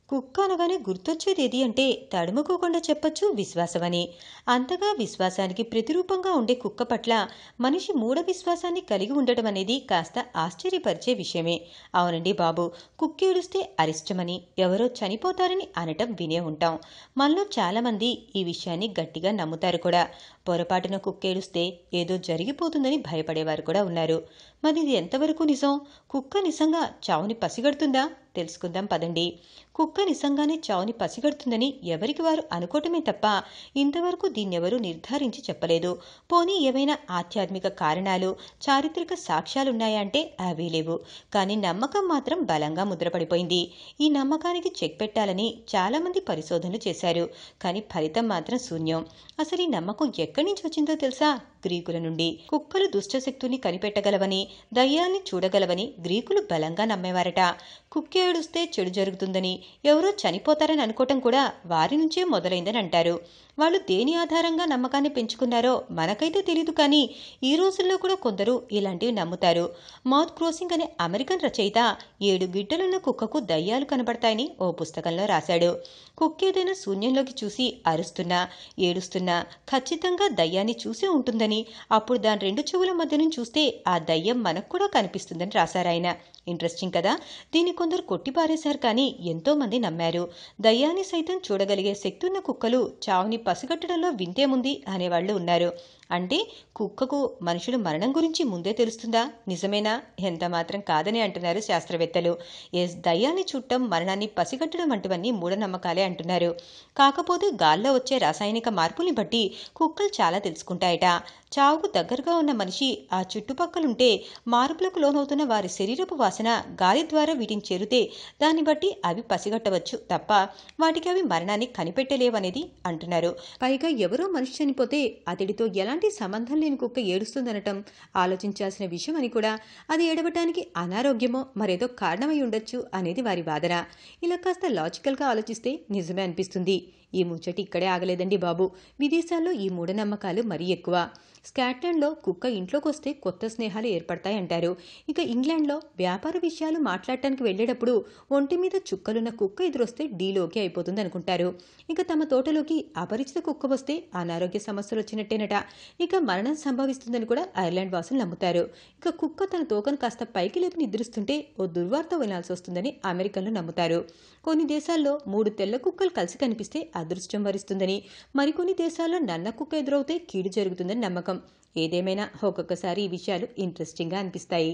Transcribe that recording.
కుక్క అనగానే గుర్తొచ్చేదేది అంటే తడుముకోకుండా చెప్పొచ్చు విశ్వాసమని. అంతగా విశ్వాసానికి ప్రతిరూపంగా ఉండే కుక్క పట్ల మనిషి మూఢ విశ్వాసాన్ని కలిగి ఉండటం అనేది కాస్త ఆశ్చర్యపరిచే విషయమే. అవునండి బాబు, కుక్కేడుస్తే అరిష్టమని, ఎవరో చనిపోతారని అనటం వినే ఉంటాం. మనలో చాలామంది ఈ విషయాన్ని గట్టిగా నమ్ముతారు కూడా. పొరపాటున కుక్కేడుస్తే ఏదో జరిగిపోతుందని భయపడేవారు కూడా ఉన్నారు. మరి ఇది ఎంతవరకు నిజం? కుక్క నిజంగా చావుని పసిగడుతుందా? తెలుసుకుందాం పదండి. కుక్క నిజంగానే చావుని పసిగడుతుందని ఎవరికి వారు అనుకోవటమే తప్ప ఇంతవరకు దీన్నెవరూ నిర్ధారించి చెప్పలేదు. పోనీ ఏవైనా ఆధ్యాత్మిక కారణాలు, చారిత్రక సాక్ష్యాలున్నాయా అంటే అవీ లేవు. కానీ నమ్మకం మాత్రం బలంగా ముద్రపడిపోయింది. ఈ నమ్మకానికి చెక్ పెట్టాలని చాలామంది పరిశోధనలు చేశారు. కానీ ఫలితం మాత్రం శూన్యం. అసలు ఈ నమ్మకం ఎక్కడి నుంచి వచ్చిందో తెలుసా? గ్రీకుల నుండి. కుక్కలు దుష్టశక్తుల్ని కనిపెట్టగలవని, దయ్యాల్ని చూడగలవని గ్రీకులు బలంగా నమ్మేవారట. కుక్క ఏడుస్తే చెడు జరుగుతుందని, ఎవరో చనిపోతారని అనుకోవటం కూడా వారి నుంచే మొదలైందని అంటారు. వాళ్ళు దేని ఆధారంగా నమ్మకాన్ని పెంచుకున్నారో మనకైతే తెలీదు, కానీ ఈ రోజుల్లో కూడా కొందరు ఇలాంటివి నమ్ముతారు. మౌత్ క్రోసింగ్ అనే అమెరికన్ రచయిత 7 గిడ్డలున్న కుక్కకు దయ్యాలు కనబడతాయని ఓ పుస్తకంలో రాశాడు. కుక్క ఏదైనా శూన్యంలోకి చూసి అరుస్తున్నా, ఏడుస్తున్నా ఖచ్చితంగా దయ్యాన్ని చూసే ఉంటుందని, అప్పుడు దాని 2 చెవుల మధ్య నుంచి చూస్తే ఆ దయ్యం మనకు కూడా కనిపిస్తుందని రాశారాయన. ఇంట్రెస్టింగ్ కదా. దీన్ని కొందరు కొట్టిపారేశారు, కానీ ఎంతో మంది నమ్మారు. దయ్యాన్ని సైతం చూడగలిగే శక్తి ఉన్న కుక్కలు చావుని పసిగట్టడంలో వింతేముంది అనేవాళ్లు ఉన్నారు. అంటే కుక్కకు మనుషుల మరణం గురించి ముందే తెలుస్తుందా? నిజమేనా? ఎంత మాత్రం కాదని అంటున్నారు శాస్త్రవేత్తలు. దయ్యాన్ని చుట్టం, మరణాన్ని పసిగట్టడం వంటివన్నీ మూఢనమ్మకాలే అంటున్నారు. కాకపోతే గాల్లో వచ్చే రాసాయనిక మార్పుల్ని బట్టి కుక్కలు చాలా తెలుసుకుంటాయట. చావుకు దగ్గరగా ఉన్న మనిషి ఆ చుట్టుపక్కలుంటే మార్పులకు లోనవుతున్న వారి శరీరపు వాసన గాలి ద్వారా వీటిని చేరితే దాన్ని బట్టి అవి పసిగట్టవచ్చు తప్ప వాటికి అవి మరణాన్ని కనిపెట్టలేవనేది అంటున్నారు. పైగా ఎవరో మనిషి చనిపోతే అతడితో ఎలాంటి సంబంధం లేని కుక్క ఏడుస్తుందనటం ఆలోచించాల్సిన విషయం అని కూడా. అది ఏడవటానికి అనారోగ్యమో మరేదో కారణమై ఉండొచ్చు అనేది వారి వాదన. ఇలా కాస్త లాజికల్గా ఆలోచిస్తే నిజమే అనిపిస్తుంది. ఈ ముచ్చటి ఇక్కడే ఆగలేదండి బాబు. విదేశాల్లో ఈ మూఢనమ్మకాలు మరీ ఎక్కువ. స్కాట్లాండ్లో కుక్క ఇంట్లోకొస్తే కొత్త స్నేహాలు ఏర్పడతాయంటారు. ఇక ఇంగ్లాండ్లో వ్యాపార విషయాలు మాట్లాడటానికి వెళ్లేటప్పుడు ఒంటి మీద చుక్కలున్న కుక్క ఎదురొస్తే డీలోకి అయిపోతుంది అనుకుంటారు. ఇక తమ తోటలోకి అపరిచిత కుక్క వస్తే అనారోగ్య సమస్యలు వచ్చినట్టేనట. ఇక మరణం సంభవిస్తుందని కూడా ఐర్లాండ్ వాసులు నమ్ముతారు. ఇక కుక్క తన తోకను కాస్త పైకి లేపి నిద్రిస్తుంటే ఓ దుర్వార్త వినాల్సి వస్తుందని అమెరికన్లు నమ్ముతారు. కొన్ని దేశాల్లో 3 తెల్ల కుక్కలు కలిసి కనిపిస్తే అదృష్టం వరిస్తుందని, మరికొన్ని దేశాల్లో నల్ల కుక్క ఎదురవుతే కీడు జరుగుతుందని నమ్మకం. ఏదేమైనా ఒక్కొక్కసారి ఈ విషయాలు ఇంట్రెస్టింగ్గా అనిపిస్తాయి.